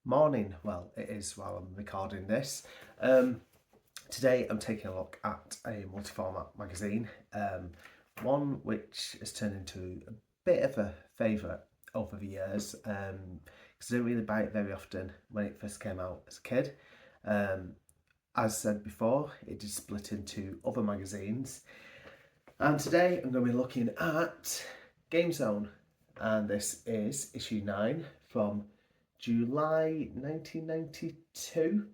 Morning. Well, it is while I'm recording this. Um, Today I'm taking a look at a multi-format magazine, one which has turned into a bit of a favourite over the years because I didn't really buy it very often when it first came out as a kid. Um, as said before, it did split into other magazines, and today I'm going to be looking at Game Zone, and this is issue 9 from July 1992.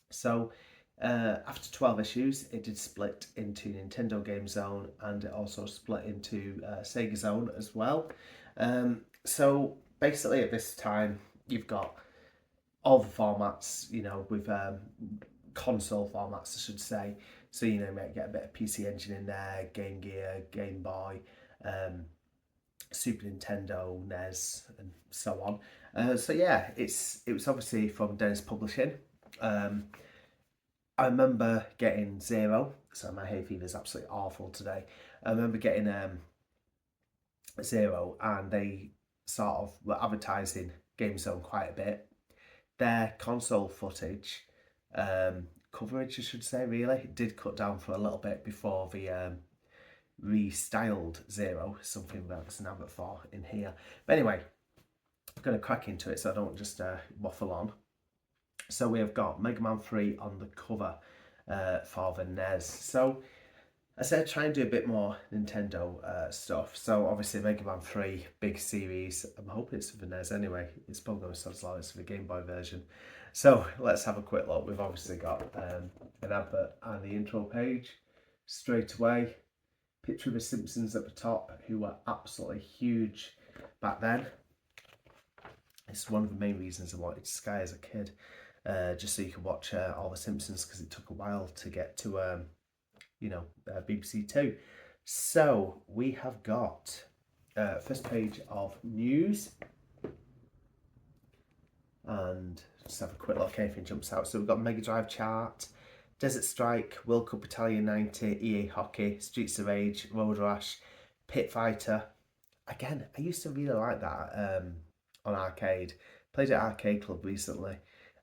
So, after 12 issues, it did split into Nintendo Game Zone and it also split into Sega Zone as well. So, basically, at this time, you've got all the formats, with console formats, I should say. So, you might get a bit of PC Engine in there, Game Gear, Game Boy, um, Super Nintendo, NES, and so on. So yeah, it was obviously from Dennis Publishing. Um, I remember getting Zero. So my hay fever is absolutely awful today. I remember getting Zero, and they sort of were advertising Game Zone quite a bit. Their console footage, coverage, I should say, really did cut down for a little bit before the restyled Zero, something that was an advert for in here. But anyway, I'm going to crack into it so I don't just waffle on. So we have got Mega Man 3 on the cover for the NES. So I said try and do a bit more Nintendo stuff. So obviously Mega Man 3, big series. I'm hoping it's for the NES anyway. It's probably going to sound like it's for the Game Boy version. So let's have a quick look. We've obviously got an advert and the intro page straight away. Picture of the Simpsons at the top, who were absolutely huge back then. It's one of the main reasons I wanted Sky as a kid, just so you could watch all the Simpsons, because it took a while to get to, BBC Two. So we have got first page of news, and just have a quick look. Anything jumps out. So we've got Mega Drive chart, Desert Strike, World Cup Italia 90, EA Hockey, Streets of Rage, Road Rash, Pit Fighter. Again, I used to really like that on arcade. Played at Arcade Club recently.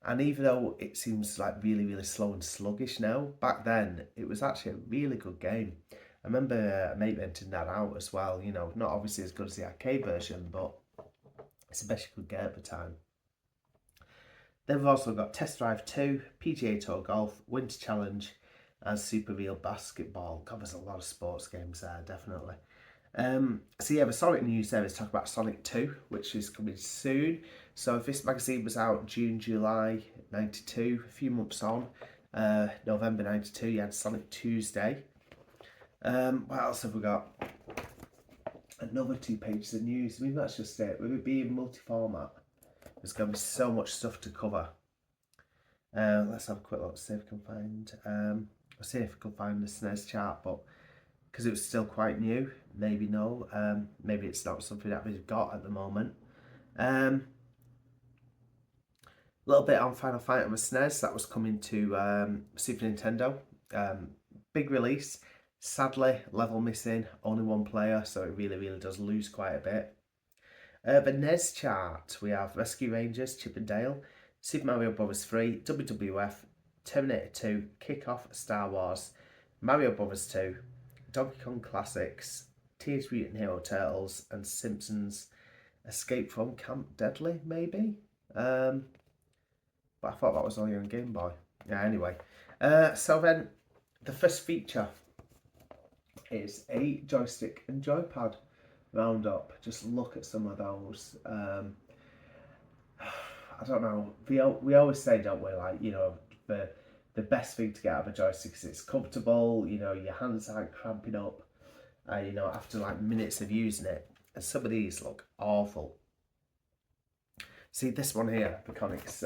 And even though it seems like really, really slow and sluggish now, back then it was actually a really good game. I remember a mate renting that out as well. Not obviously as good as the arcade version, but it's the best you could get at the time. Then we've also got Test Drive 2, PGA Tour Golf, Winter Challenge, and Super Real Basketball. God, there's a lot of sports games there, definitely. So yeah, the Sonic news there is talk about Sonic 2, which is coming soon. So if this magazine was out June, July 92, a few months on, November 92, you had Sonic Tuesday. What else have we got? Another 2 pages of news. I mean, that's just it. With it being multi-format, there's going to be so much stuff to cover. Let's have a quick look, see if we can find. I'll see if I can find the SNES chart, but because it was still quite new, maybe no. Maybe it's not something that we've got at the moment. A little bit on Final Fight on the SNES, that was coming to Super Nintendo. Big release. Sadly, level missing, only one player, so it really, really does lose quite a bit. The NES chart, we have Rescue Rangers, Chip and Dale, Super Mario Bros. 3, WWF, Terminator 2, Kick-Off, Star Wars, Mario Bros. 2, Donkey Kong Classics, Teenage Mutant Hero Turtles, and Simpsons Escape from Camp Deadly, maybe? But I thought that was only on Game Boy. Yeah, anyway. So then, the first feature is a joystick and joypad roundup. Just look at some of those. I don't know. We always say, don't we, like, the best thing to get out of a joystick is it's comfortable, your hands aren't cramping up, after like minutes of using it. And some of these look awful. See this one here, the Comics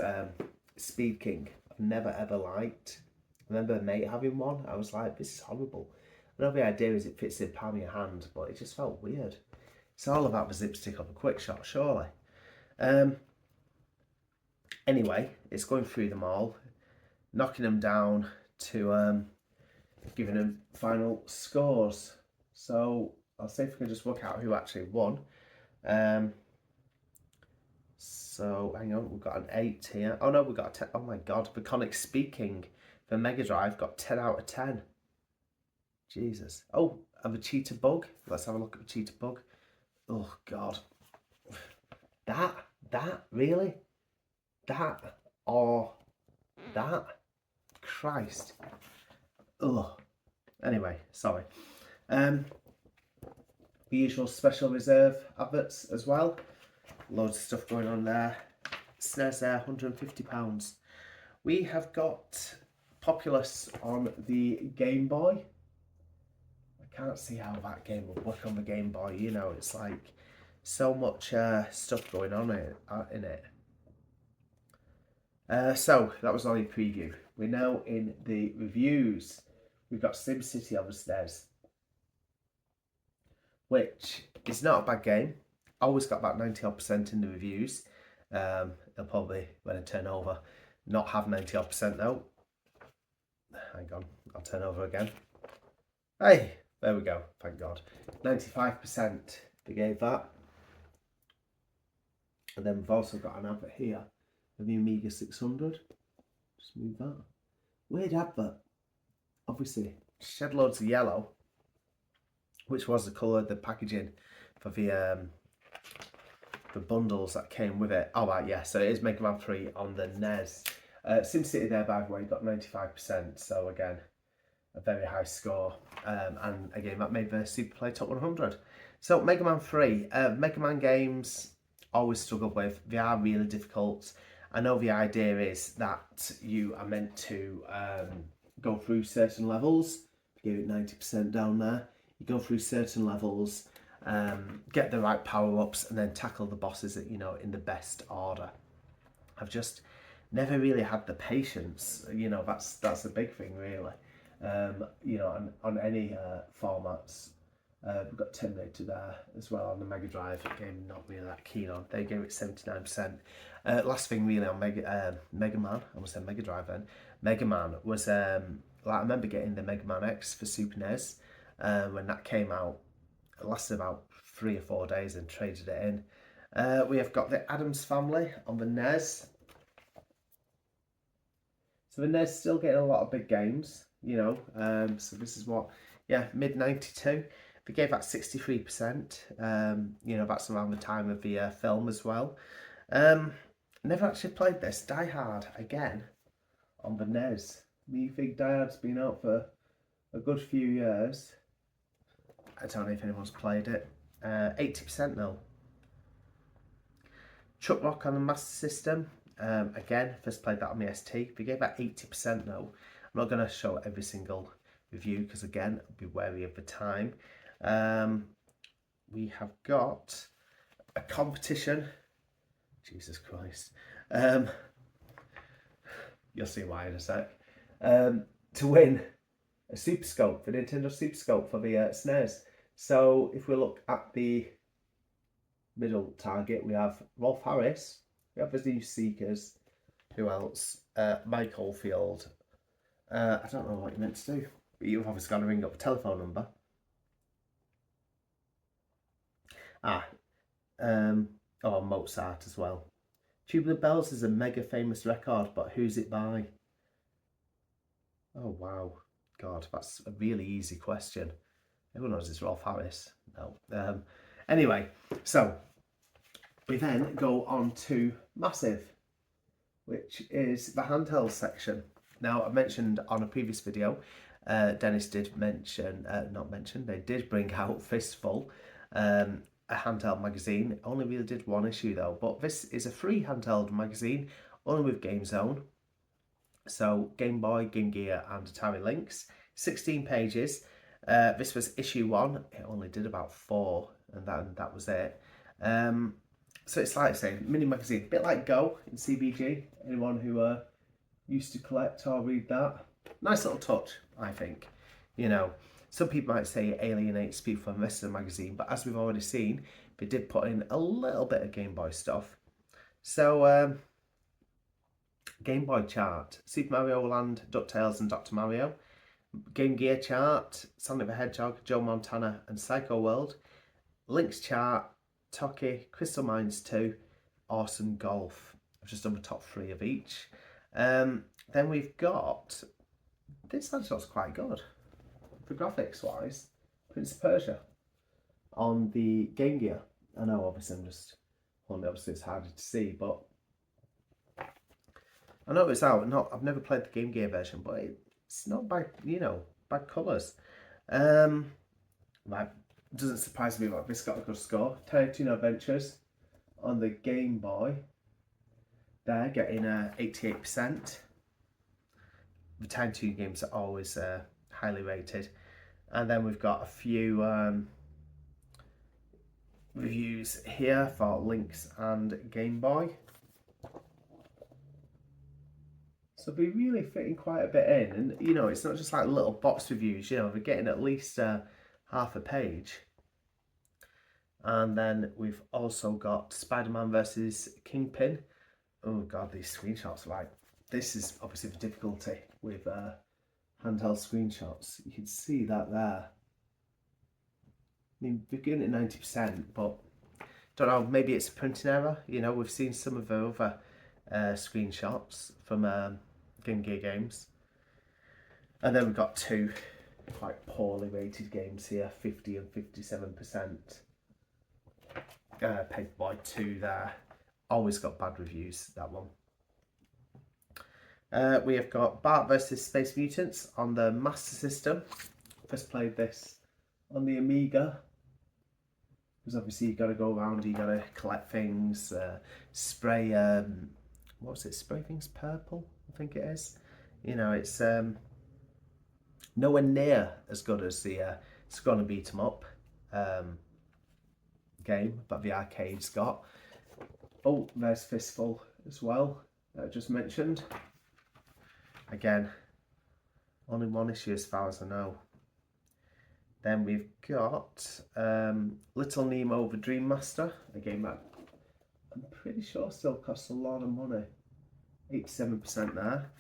Speed King, I've never ever liked. I remember a mate having one, I was like, this is horrible. I know the idea is it fits in the palm of your hand, but it just felt weird. It's all about the zipstick of a quick shot, surely. Anyway, it's going through them all, knocking them down to giving them final scores. So I'll see if we can just work out who actually won. So hang on, we've got an 8 here. Oh no, we've got a 10. Oh my god, Baconic Speaking for Mega Drive got 10 out of 10. Jesus. Oh, and the cheetah bug. Let's have a look at the cheetah bug. Oh god. That, really? That or that? Christ. Ugh. Anyway, sorry. The usual special reserve adverts as well. Loads of stuff going on there. SNES there, £150. We have got Populous on the Game Boy. I can't see how that game would work on the Game Boy. You know, it's like so much stuff going on in it. So that was only a preview. We're now in the reviews. We've got SimCity on the SNES, which is not a bad game. Always got about 90% in the reviews. It'll probably, when I turn over, not have 90% though. Hang on, I'll turn over again. Hey, there we go, thank God. 95% they gave that. And then we've also got an advert here of the Amiga 600. Just move that. Weird advert. Obviously, shed loads of yellow, which was the colour of the packaging for the bundles that came with it. Oh right, yeah, so it is Mega Man 3 on the NES. SimCity there, by the way, got 95%, so again, a very high score. And again, that made the Superplay Top 100. So Mega Man 3, Mega Man games always struggled with. They are really difficult. I know the idea is that you are meant to go through certain levels. Give it 90% down there. You go through certain levels, get the right power-ups, and then tackle the bosses, in the best order. I've just never really had the patience. That's a big thing, really. On any formats. We've got Terminator there as well on the Mega Drive. Game not really that keen on. They gave it 79%. Last thing really on Mega Man, I almost said Mega Drive then. Mega Man was I remember getting the Mega Man X for Super NES when that came out. It lasted about 3 or 4 days and traded it in. We have got the Addams Family on the NES. So the NES still getting a lot of big games, so this is what, mid 92. They gave that 63%. That's around the time of the film as well. Never actually played this. Die Hard again on the NES. You think Die Hard's been out for a good few years? I don't know if anyone's played it. 80% though. Chuck Rock on the Master System. Again, first played that on the ST. They gave that 80% though. I'm not going to show every single review because again, I'll be wary of the time. We have got a competition. Jesus Christ. You'll see why in a sec. To win a Super Scope, the Nintendo Super Scope for the SNES. So if we look at the middle target, we have Rolf Harris, we have the New Seekers, who else? Mike Oldfield. I don't know what you meant to do, but you've obviously got to ring up a telephone number. Mozart as well. Tubular Bells is a mega famous record, but who's it by? Oh wow, God, that's a really easy question. Everyone knows it's Rolf Harris. No. Anyway, so we then go on to Massive, which is the handheld section. Now, I mentioned on a previous video, Dennis did they did bring out Fistful, a handheld magazine. It only really did one issue though, but this is a free handheld magazine, only with Game Zone. So Game Boy, Game Gear and Atari Lynx, 16 pages. This was issue 1, it only did about 4 and that was it. So it's like I say, mini magazine, a bit like Go in CBG, anyone who used to collect or read that. Nice little touch, I think. Some people might say it alienates people from the rest of the magazine, but as we've already seen, they did put in a little bit of Game Boy stuff. So, Game Boy chart, Super Mario Land, DuckTales and Dr. Mario. Game Gear chart, Sonic the Hedgehog, Joe Montana and Psycho World. Lynx chart, Toki, Crystal Mines 2, Awesome Golf. I've just done the top 3 of each. Then we've got, this actually looks quite good for graphics wise, Prince of Persia on the Game Gear. I know obviously obviously it's harder to see, but I know it's out. I've never played the Game Gear version, but it's not bad, bad colours. Right, doesn't surprise me that this got a good score. Tiny Toon Adventures on the Game Boy. They're getting 88%. The Tiny Toon games are always highly rated. And then we've got a few reviews here for Lynx and Game Boy. So they're really fitting quite a bit in, and it's not just like little box reviews. They're getting at least half a page. And then we've also got Spider-Man versus Kingpin. Oh god, these screenshots! Right, this is obviously the difficulty with handheld screenshots. You can see that there. I mean, we're getting it 90%, but don't know. Maybe it's a printing error. We've seen some of the other screenshots from Game Gear games. And then we've got 2 quite poorly rated games here, 50 and 57%. Paperboy 2 there. Always got bad reviews, that one. We have got Bart vs Space Mutants on the Master System. First played this on the Amiga. Because obviously you've got to go around, you've got to collect things, spray, what was it, spray things purple, I think it is. It's nowhere near as good as the Scroll and Beat 'em Up game that the arcade's got. Oh, there's Fistful as well, that I just mentioned. Again, only 1 issue as far as I know. Then we've got Little Nemo the Dream Master, a game that I'm pretty sure still costs a lot of money. 87% there.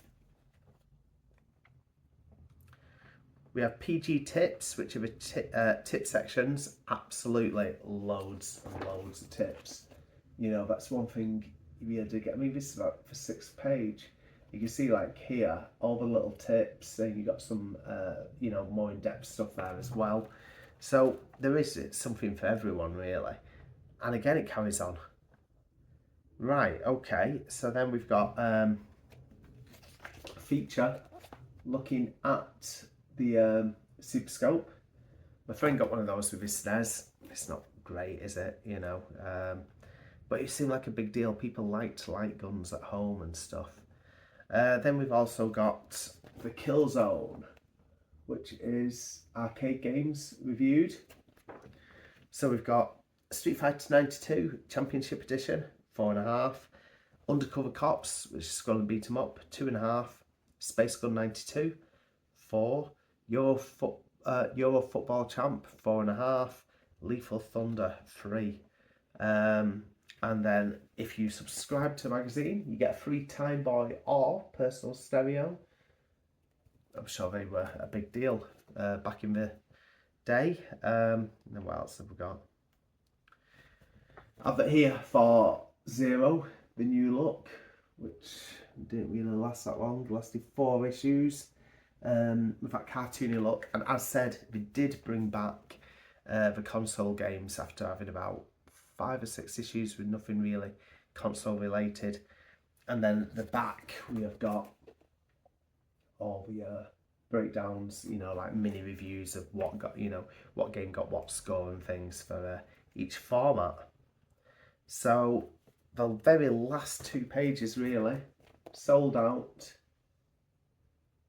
We have PG tips, which are the tip sections. Absolutely loads and loads of tips. That's one thing you had to get. I mean, this is about the 6th page. You can see like here, all the little tips, and you got some, more in-depth stuff there as well. So there is something for everyone really. And again, it carries on. Right, okay. So then we've got a feature looking at the Super Scope. My friend got one of those with his SNES. It's not great, is it? But it seemed like a big deal. People liked light guns at home and stuff. Then we've also got the Killzone, which is arcade games reviewed. So we've got Street Fighter 92 Championship Edition, 4.5. Undercover Cops, which is Scroll and Beat 'em Up, 2.5. Space Gun 92, 4. Euro Football Champ, 4.5. Lethal Thunder, 3. And then if you subscribe to the magazine, you get a free Time Boy or personal stereo. I'm sure they were a big deal back in the day. And then what else have we got? I've got here for Zero, the new look, which didn't really last that long. It lasted 4 issues with that cartoony look. And as said, they did bring back the console games after having about 5 or 6 issues with nothing really console related. And then the back we have got all the breakdowns, like mini reviews of what got, what game got what score and things for each format. So the very last 2 pages really sold out,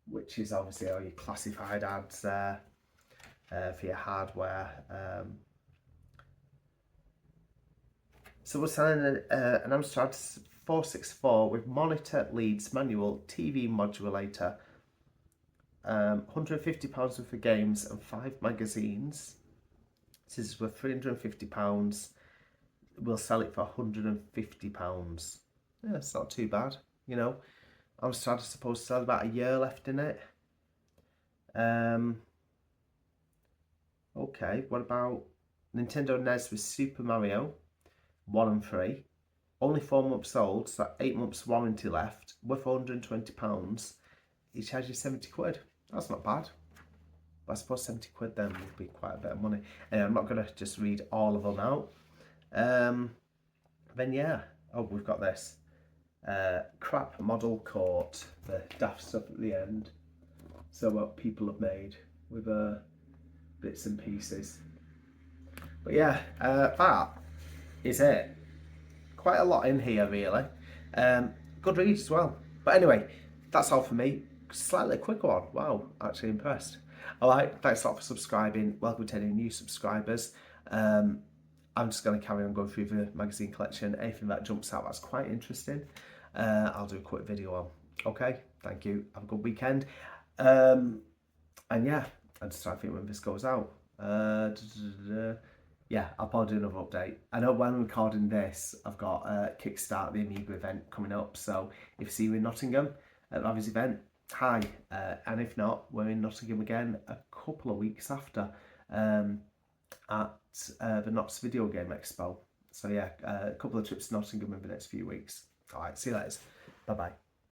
which is obviously all your classified ads there for your hardware. So we're selling an Amstrad 464 with monitor, leads, manual, TV modulator, £150 worth of games and 5 magazines. This is worth £350. We'll sell it for £150. Yeah, it's not too bad, Amstrad is supposed to sell about a year left in it. Okay, what about Nintendo NES with Super Mario 1 and 3, only 4 months old, so 8 months warranty left, worth £120. He charges you 70 quid. That's not bad. But I suppose 70 quid then would be quite a bit of money. And I'm not going to just read all of them out. Then yeah, oh, we've got this. Crap model court, the daft stuff at the end. So what people have made with bits and pieces. But yeah, that is it. Quite a lot in here, really. Good read as well. But anyway, that's all for me. Slightly quicker one. Wow, actually impressed. Alright, thanks a lot for subscribing. Welcome to any new subscribers. I'm just going to carry on going through the magazine collection. Anything that jumps out that's quite interesting, I'll do a quick video on. Okay, thank you. Have a good weekend. And yeah, I just try to think when this goes out. Yeah, I'll probably do another update. I know when I'm recording this, I've got Kickstart the Amiga event coming up. So if you see you in Nottingham at Ravi's event, hi. And if not, we're in Nottingham again a couple of weeks after at the Knox Video Game Expo. So yeah, a couple of trips to Nottingham in the next few weeks. All right, see you later. Bye-bye.